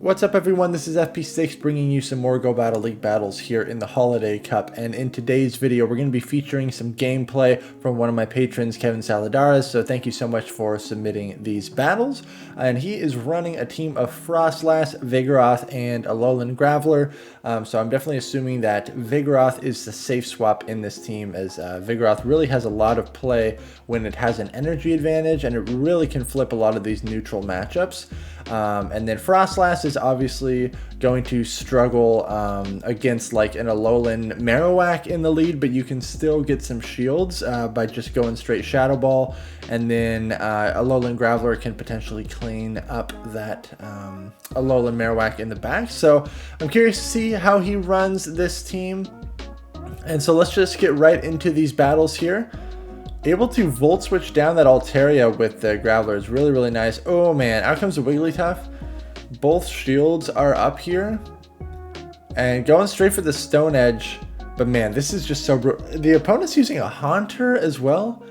What's up everyone, this is FP6 bringing you some more Go Battle League battles here in the Holiday Cup, and in today's video we're going to be featuring some gameplay from one of my patrons, KEVINSALUDARES, so thank you so much for submitting these battles. And he is running a team of Froslass, Vigoroth, and Alolan Graveler, so I'm definitely assuming that Vigoroth is the safe swap in this team, as Vigoroth really has a lot of play when it has an energy advantage, and it really can flip a lot of these neutral matchups. And then Froslass is obviously going to struggle against like an Alolan Marowak in the lead, but you can still get some shields by just going straight Shadow Ball, and then Alolan Graveler can potentially clean up that Alolan Marowak in the back. So I'm curious to see how he runs this team, and so let's just get right into these battles here. Able to Volt Switch down that Altaria with the Graveler is really, really nice. Oh man, out comes the Wigglytuff. Both shields are up here. And going straight for the Stone Edge. But man, this is just so brutal. The opponent's using a Haunter as well.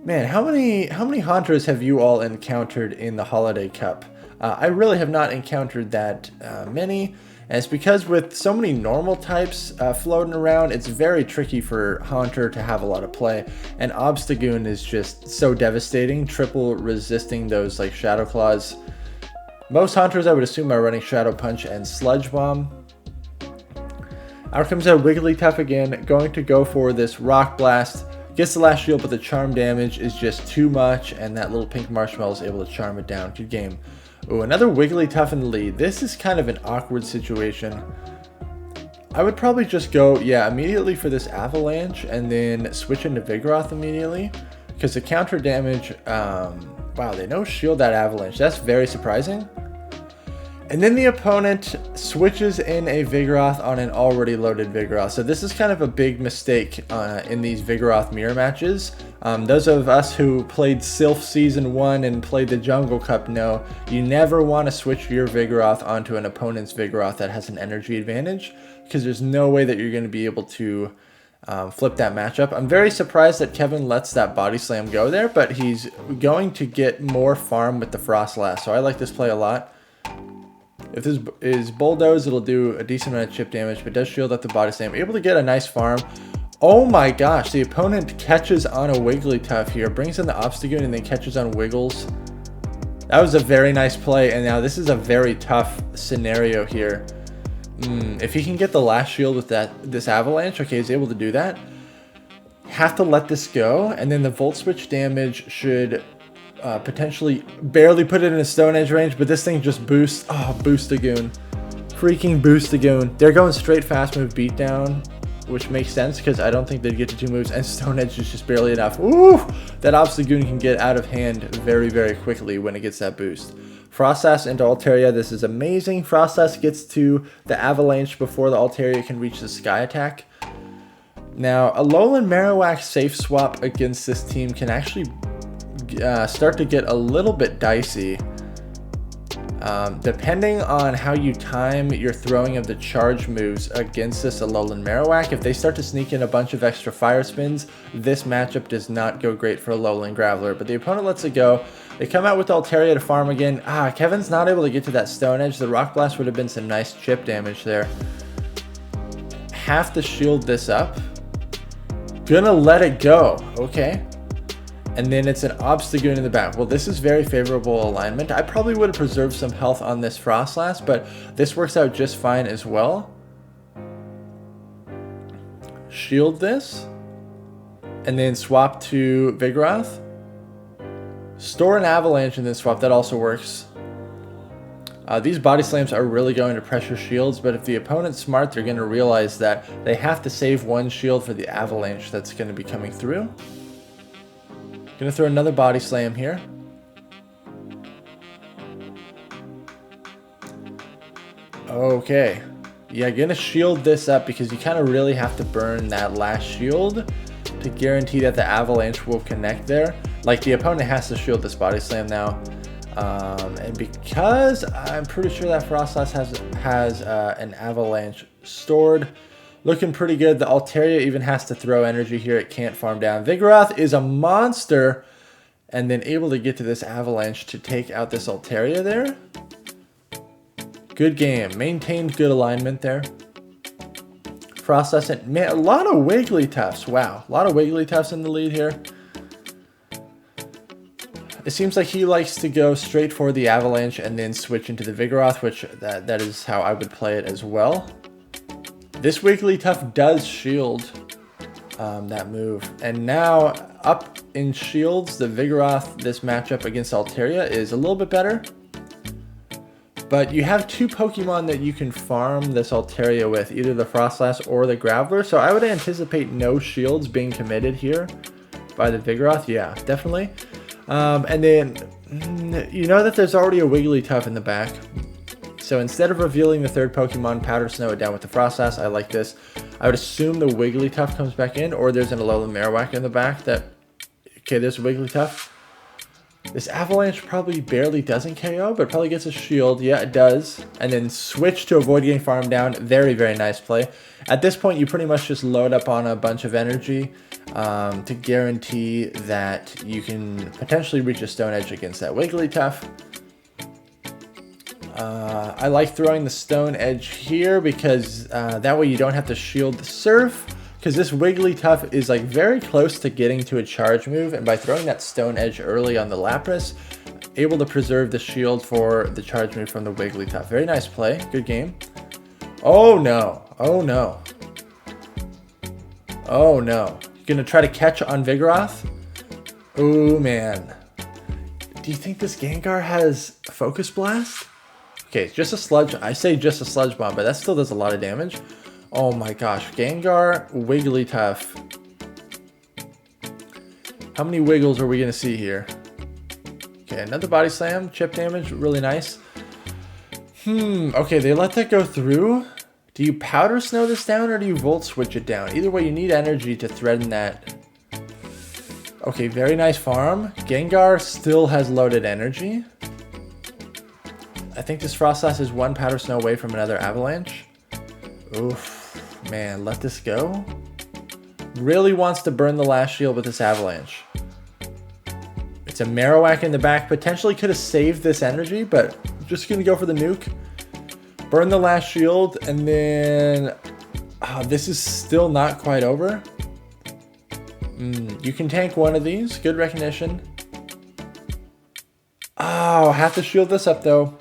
Man, how many Haunters have you all encountered in the Holiday Cup? I really have not encountered that many. And it's because with so many normal types floating around, it's very tricky for Haunter to have a lot of play. And Obstagoon is just so devastating, triple resisting those like Shadow Claws. Most Haunters I would assume are running Shadow Punch and Sludge Bomb. Out comes a Wigglytuff again, going to go for this Rock Blast. Gets the last shield, but the charm damage is just too much, and that little pink marshmallow is able to charm it down. Good game. Ooh, another Wigglytuff in the lead. This is kind of an awkward situation. I would probably just go, yeah, immediately for this Avalanche and then switch into Vigoroth immediately. Because the counter damage, wow, they no shield that Avalanche. That's very surprising. And then the opponent switches in a Vigoroth on an already loaded Vigoroth. So this is kind of a big mistake in these Vigoroth mirror matches. Those of us who played Sylph Season 1 and played the Jungle Cup know you never want to switch your Vigoroth onto an opponent's Vigoroth that has an energy advantage, because there's no way that you're going to be able to flip that matchup. I'm very surprised that Kevin lets that Body Slam go there, but he's going to get more farm with the Froslass, so I like this play a lot. If this is Bulldoze, it'll do a decent amount of chip damage, but does shield up the Body Slam. Able to get a nice farm. Oh my gosh, the opponent catches on a Wigglytuff here, brings in the Obstagoon, and then catches on Wiggles. That was a very nice play, and now this is a very tough scenario here. If he can get the last shield with this Avalanche, okay, he's able to do that. Have to let this go, and then the Volt Switch damage should potentially barely put it in a Stone Edge range, but this thing just boosts. Oh, Boostagoon. Freaking Boostagoon. They're going straight fast move beatdown, which makes sense because I don't think they'd get to 2 moves, and Stone Edge is just barely enough. Ooh, that Obstagoon can get out of hand very, very quickly when it gets that boost. Froslass into Altaria. This is amazing. Froslass gets to the Avalanche before the Altaria can reach the Sky Attack. Now, Alolan Marowak safe swap against this team can actually start to get a little bit dicey. Depending on how you time your throwing of the charge moves against this Alolan Marowak, if they start to sneak in a bunch of extra fire spins, this matchup does not go great for Alolan Graveler, but the opponent lets it go. They come out with Altaria to farm again. Kevin's not able to get to that Stone Edge. The Rock Blast would have been some nice chip damage there. Have to shield this up. Gonna let it go. Okay. And then it's an Obstagoon in the back. Well, this is very favorable alignment. I probably would have preserved some health on this Froslass, but this works out just fine as well. Shield this. And then swap to Vigoroth. Store an Avalanche and then swap. That also works. These Body Slams are really going to pressure shields, but if the opponent's smart, they're going to realize that they have to save one shield for the Avalanche that's going to be coming through. Gonna throw another Body Slam here. Okay. Yeah, gonna shield this up because you kind of really have to burn that last shield to guarantee that the Avalanche will connect there. Like, the opponent has to shield this Body Slam now. And because I'm pretty sure that Froslass has an Avalanche stored, looking pretty good. The Altaria even has to throw energy here. It can't farm down. Vigoroth is a monster. And then able to get to this Avalanche to take out this Altaria there. Good game. Maintained good alignment there. Froslass, man, a lot of Wigglytuffs. Wow, a lot of Wigglytuffs in the lead here. It seems like he likes to go straight for the Avalanche and then switch into the Vigoroth, which that is how I would play it as well. This Wigglytuff does shield that move. And now up in shields, the Vigoroth, this matchup against Altaria is a little bit better. But you have two Pokemon that you can farm this Altaria with, either the Froslass or the Graveler. So I would anticipate no shields being committed here by the Vigoroth. Yeah, definitely. And then you know that there's already a Wigglytuff in the back. So instead of revealing the third Pokemon, Powder Snow it down with the Froslass. I like this. I would assume the Wigglytuff comes back in, or there's an Alolan Marowak in the back that... Okay, there's a Wigglytuff. This Avalanche probably barely doesn't KO, but probably gets a shield. Yeah, it does. And then switch to avoid getting farmed down. Very, very nice play. At this point, you pretty much just load up on a bunch of energy to guarantee that you can potentially reach a Stone Edge against that Wigglytuff. I like throwing the Stone Edge here because that way you don't have to shield the Surf. Because this Wigglytuff is like very close to getting to a charge move, and by throwing that Stone Edge early on the Lapras, able to preserve the shield for the charge move from the Wigglytuff. Very nice play, good game. Oh no, oh no. Oh no. Gonna try to catch on Vigoroth? Oh man. Do you think this Gengar has Focus Blast? Okay, just a Sludge, I say just a Sludge Bomb, but that still does a lot of damage. Oh my gosh, Gengar, Wigglytuff. How many Wiggles are we going to see here? Okay, another Body Slam, chip damage, really nice. Okay, they let that go through. Do you Powder Snow this down or do you Volt Switch it down? Either way, you need energy to threaten that. Okay, very nice farm. Gengar still has loaded energy. I think this Froslass is one Powder Snow away from another Avalanche. Oof, man, let this go. Really wants to burn the last shield with this Avalanche. It's a Marowak in the back. Potentially could have saved this energy, but just going to go for the nuke. Burn the last shield, and then... this is still not quite over. You can tank one of these. Good recognition. Oh, have to shield this up, though.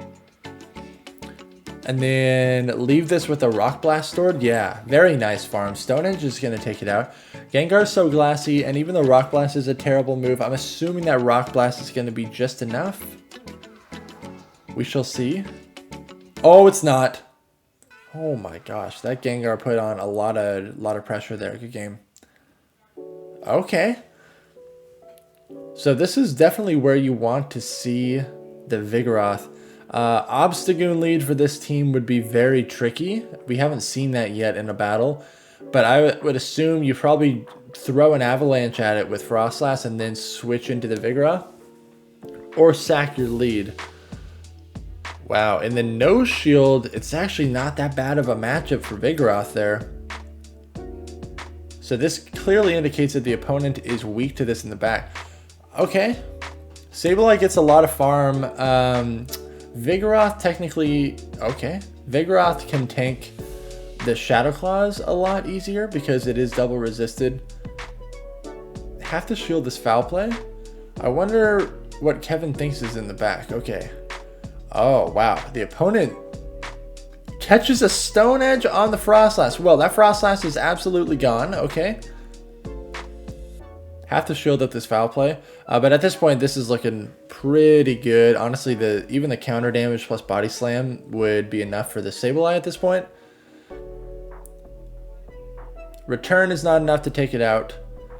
And then leave this with a Rock Blast stored. Yeah, very nice farm. Stone Edge is going to take it out. Gengar's so glassy, and even though Rock Blast is a terrible move, I'm assuming that Rock Blast is going to be just enough. We shall see. Oh, it's not. Oh my gosh, that Gengar put on a lot of pressure there. Good game. Okay. So this is definitely where you want to see the Vigoroth. Obstagoon lead for this team would be very tricky. We haven't seen that yet in a battle, but I would assume you probably throw an Avalanche at it with Froslass and then switch into the Vigoroth, or sack your lead. Wow, and then no shield, it's actually not that bad of a matchup for Vigoroth there. So this clearly indicates that the opponent is weak to this in the back. Okay, Sableye gets a lot of farm. Vigoroth technically, okay. Vigoroth can tank the Shadow Claws a lot easier because it is double resisted. Have to shield this foul play. I wonder what Kevin thinks is in the back. Okay. Oh, wow. The opponent catches a Stone Edge on the Froslass. Well, that Froslass is absolutely gone. Okay. Have to shield up this foul play. But at this point, this is looking pretty good. Honestly, even the counter damage plus Body Slam would be enough for the Sableye at this point. Return is not enough to take it out.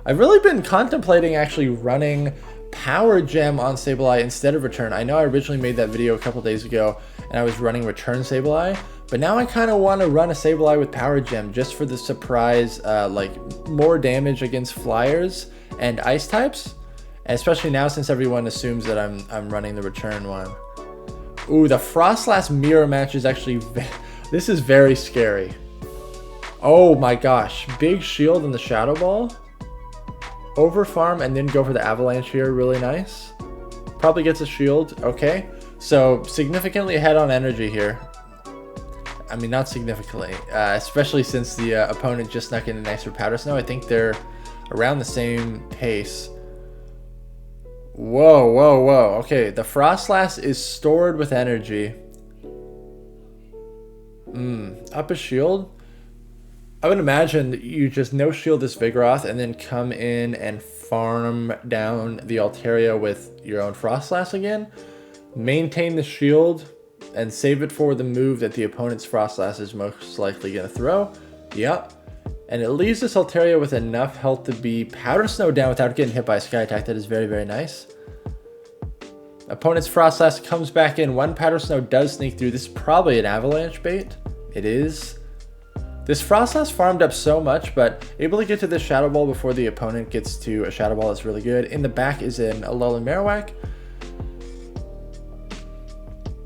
I've really been contemplating actually running Power Gem on Sableye instead of Return. I know I originally made that video a couple days ago and I was running Return Sableye, but now I kind of want to run a Sableye with Power Gem just for the surprise, like more damage against Flyers and Ice types, especially now since everyone assumes that I'm running the Return one. Ooh, the Froslass mirror match is actually this is very scary. Oh my gosh, big shield in the Shadow Ball. Over farm and then go for the Avalanche here, really nice. Probably gets a shield, okay. So significantly ahead on energy here. I mean, not significantly, especially since the opponent just snuck in an extra Powder Snow. I think they're around the same pace. Whoa, whoa, whoa. Okay, the Froslass is stored with energy. Up a shield? I would imagine that you just no-shield this Vigoroth and then come in and farm down the Altaria with your own Froslass again. Maintain the shield and save it for the move that the opponent's Froslass is most likely going to throw. Yep. And it leaves this Altaria with enough health to be Powder Snow down without getting hit by a Sky Attack. That is very, very nice. Opponent's Froslass comes back in. One Powder Snow does sneak through. This is probably an Avalanche bait. It is. This Froslass farmed up so much, but able to get to the Shadow Ball before the opponent gets to a Shadow Ball is really good. In the back is an Alolan Marowak.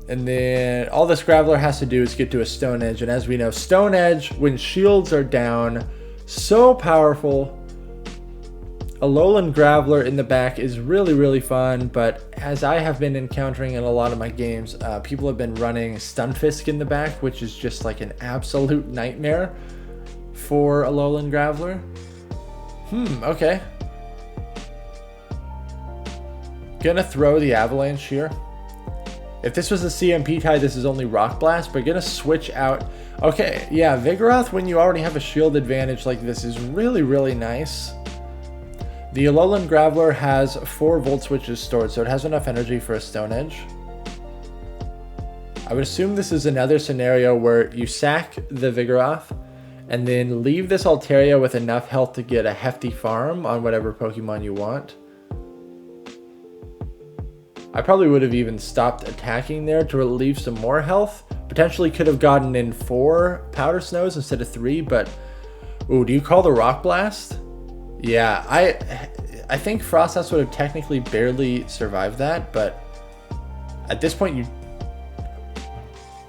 And then all this Graveler has to do is get to a Stone Edge. And as we know, Stone Edge, when shields are down, so powerful. Alolan Graveler in the back is really, really fun. But as I have been encountering in a lot of my games, people have been running Stunfisk in the back, which is just like an absolute nightmare for Alolan Graveler. Okay. Gonna throw the Avalanche here. If this was a CMP tie, this is only Rock Blast, but gonna switch out. Okay, yeah, Vigoroth, when you already have a shield advantage like this, is really, really nice. The Alolan Graveler has 4 Volt Switches stored, so it has enough energy for a Stone Edge. I would assume this is another scenario where you sack the Vigoroth, and then leave this Altaria with enough health to get a hefty farm on whatever Pokemon you want. I probably would have even stopped attacking there to relieve some more health. Potentially could have gotten in 4 Powder Snows instead of 3, but... Ooh, do you call the Rock Blast? Yeah, I think Froslass would have technically barely survived that, but... At this point, you...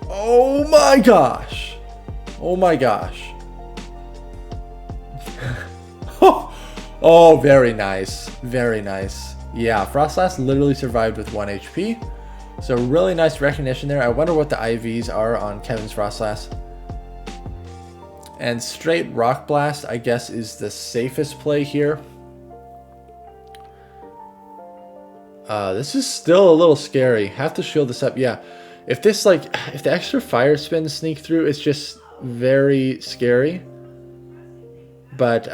Oh my gosh! Oh my gosh. Oh, very nice. Very nice. Yeah, Froslass literally survived with 1 HP. So really nice recognition there. I wonder what the IVs are on Kevin's Froslass. And straight Rock Blast, I guess, is the safest play here. This is still a little scary. Have to shield this up. Yeah, if this, like, if the extra Fire Spins sneak through, it's just very scary. But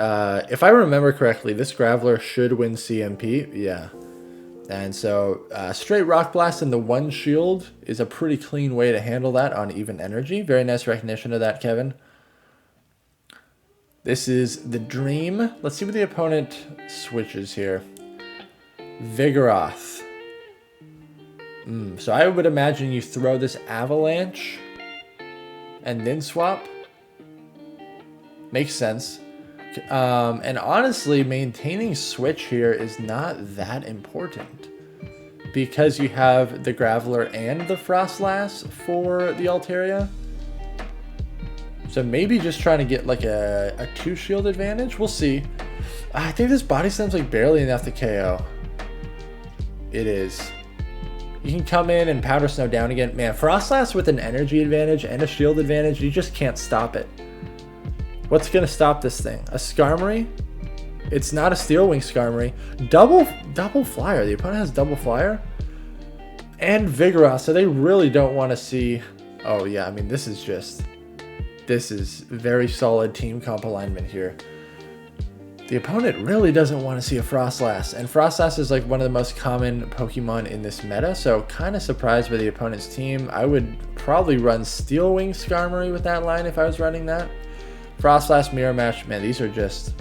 if I remember correctly, this Graveler should win CMP. Yeah. And so straight Rock Blast and the 1 shield is a pretty clean way to handle that on even energy. Very nice recognition of that, Kevin. This is the Dream. Let's see what the opponent switches here. Vigoroth. So I would imagine you throw this Avalanche and then swap. Makes sense. And honestly, maintaining switch here is not that important because you have the Graveler and the Froslass for the Altaria. So maybe just trying to get like a 2 shield advantage. We'll see. I think this Body Slam's like barely enough to KO. It is. You can come in and Powder Snow down again. Man, Froslass with an energy advantage and a shield advantage, you just can't stop it. What's going to stop this thing? A Skarmory? It's not a Steel Wing Skarmory. Double Flyer. The opponent has double Flyer. And Vigoroth. So they really don't want to see... Oh, yeah. I mean, this is just... This is very solid team comp alignment here. The opponent really doesn't want to see a Froslass. And Froslass is like one of the most common Pokemon in this meta. So kind of surprised by the opponent's team. I would probably run Steel Wing Skarmory with that line if I was running that. Froslass Mirror Match, man, these are just...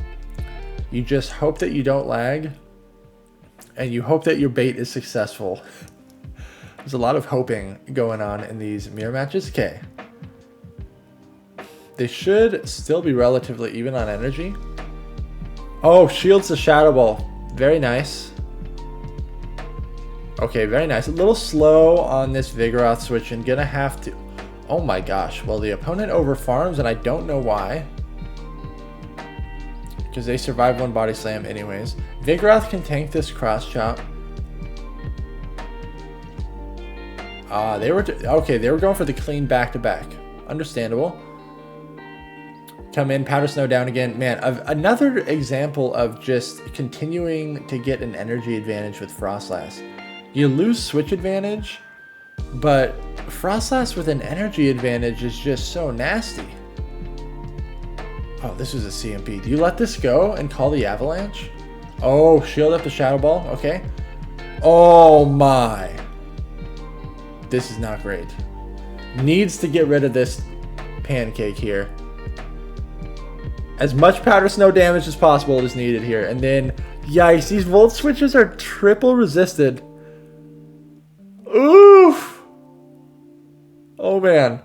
You just hope that you don't lag. And you hope that your bait is successful. There's a lot of hoping going on in these mirror matches. Okay. They should still be relatively even on energy. Oh, shields the Shadow Ball. Very nice. Okay, very nice. A little slow on this Vigoroth switch and gonna have to... Oh my gosh. Well, the opponent overfarms, and I don't know why. Because they survived 1 Body Slam anyways. Vigoroth can tank this Cross Chop. They were going for the clean back-to-back. understandable. Come in, Powder Snow down again. Man, another example of just continuing to get an energy advantage with Froslass. You lose switch advantage, but Froslass with an energy advantage is just so nasty. Oh, this was a CMP. Do you let this go and call the Avalanche? Oh, shield up the Shadow Ball. Okay. Oh my. This is not great. Needs to get rid of this pancake here. As much Powder Snow damage as possible is needed here. And then, yikes, these Volt Switches are triple resisted. Oof. Oh, man.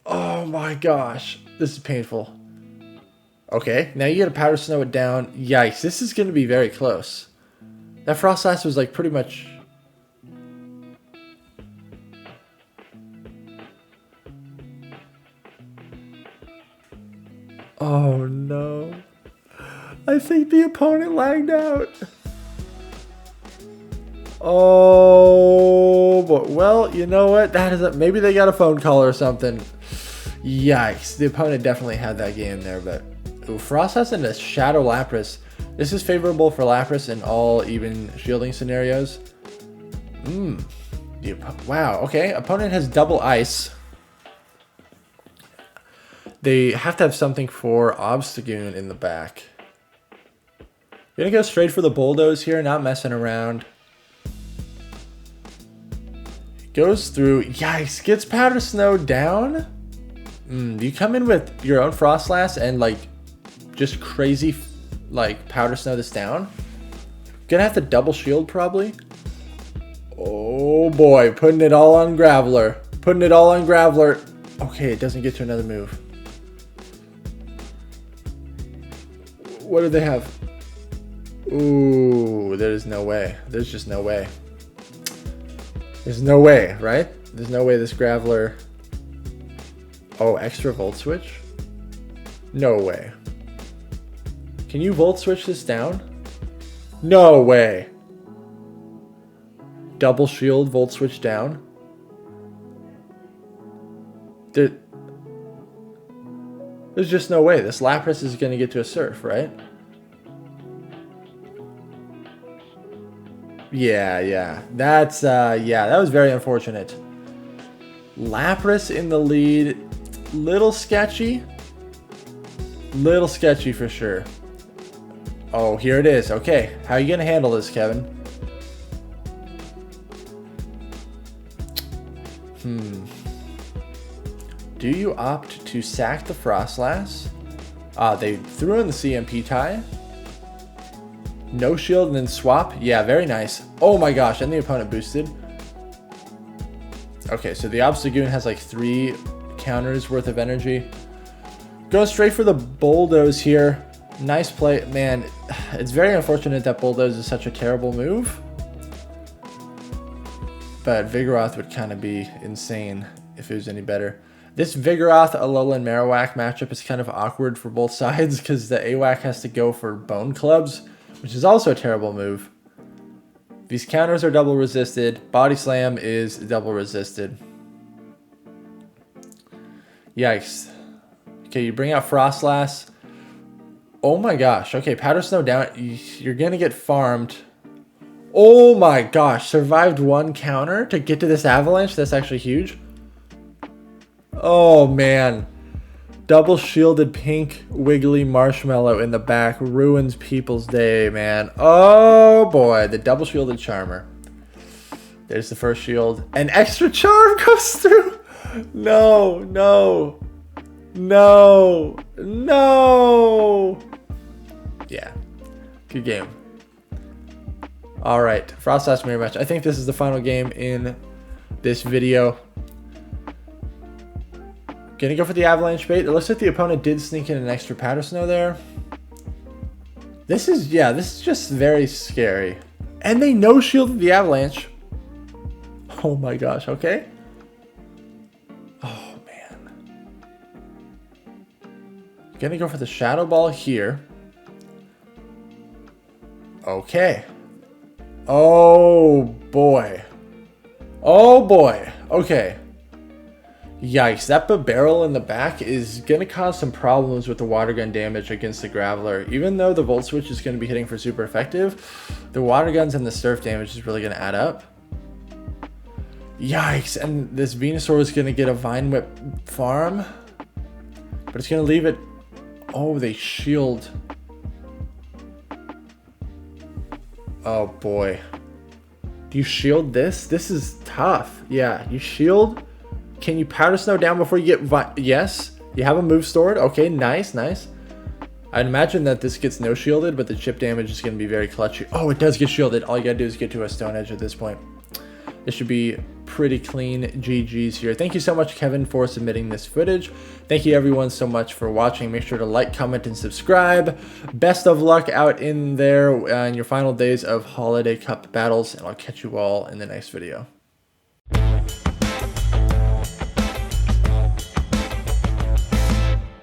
Oh, my gosh. This is painful. Okay, now you get a Powder Snow it down. Yikes, this is going to be very close. That Froslass was like pretty much... Oh no. I think the opponent lagged out. Oh, but well, you know what? That is maybe they got a phone call or something. Yikes. The opponent definitely had that game there, but ooh, Froslass and a Shadow Lapras. This is favorable for Lapras in all even shielding scenarios. Wow, okay. Opponent has double ice. They have to have something for Obstagoon in the back. Gonna go straight for the Bulldoze here, not messing around. Goes through. Yikes, gets Powder Snow down. You come in with your own Froslass and like just crazy like Powder Snow this down. Gonna have to double shield probably. Oh boy, putting it all on Graveler. Putting it all on Graveler. Okay, it doesn't get to another move. What do they have? Ooh, there's no way. There's just no way. There's no way, right? There's no way this Graveler... Oh, extra Volt Switch? No way. Can you Volt Switch this down? No way. Double shield, Volt Switch down? There's just no way. This Lapras is going to get to a Surf, right? Yeah. That's, yeah, that was very unfortunate. Lapras in the lead. Little sketchy. Little sketchy for sure. Oh, here it is. Okay. How are you going to handle this, Kevin? Do you opt to sack the Froslass? They threw in the CMP tie. No shield and then swap. Yeah, very nice. Oh my gosh, and the opponent boosted. Okay, so the Obstagoon has like 3 counters worth of energy. Go straight for the Bulldoze here. Nice play. Man, it's very unfortunate that Bulldoze is such a terrible move. But Vigoroth would kind of be insane if it was any better. This Vigoroth Alolan Marowak matchup is kind of awkward for both sides because the AWAC has to go for Bone Clubs, which is also a terrible move. These counters are double resisted. Body Slam is double resisted. Yikes. Okay, you bring out Froslass. Oh my gosh. Okay, Powder Snow down. You're going to get farmed. Oh my gosh. Survived 1 counter to get to this Avalanche. That's actually huge. Oh man. Double shielded pink wiggly marshmallow in the back ruins people's day, man. Oh boy, the double shielded charmer. There's the first shield. An extra charm goes through. No. Yeah, good game. All right, Froslass mirror match. I think this is the final game in this video. Gonna go for the Avalanche bait. It looks like the opponent did sneak in an extra Powder Snow there. This is just very scary. And they no-shielded the Avalanche. Oh my gosh, okay. Oh man. Gonna go for the Shadow Ball here. Okay. Oh boy. Oh boy. Okay. Yikes, that barrel in the back is going to cause some problems with the water gun damage against the Graveler. Even though the Volt Switch is going to be hitting for super effective, the water guns and the surf damage is really going to add up. Yikes, and this Venusaur is going to get a Vine Whip farm, but it's going to leave it. Oh, they shield. Oh boy. Do you shield this? This is tough. Yeah, you shield. Can you Powder Snow down before you get... Yes. You have a move stored. Okay, nice, nice. I'd imagine that this gets no shielded, but the chip damage is going to be very clutchy. Oh, it does get shielded. All you got to do is get to a Stone Edge at this point. This should be pretty clean GG's here. Thank you so much, Kevin, for submitting this footage. Thank you, everyone, so much for watching. Make sure to like, comment, and subscribe. Best of luck out in there in your final days of Holiday Cup battles, and I'll catch you all in the next video.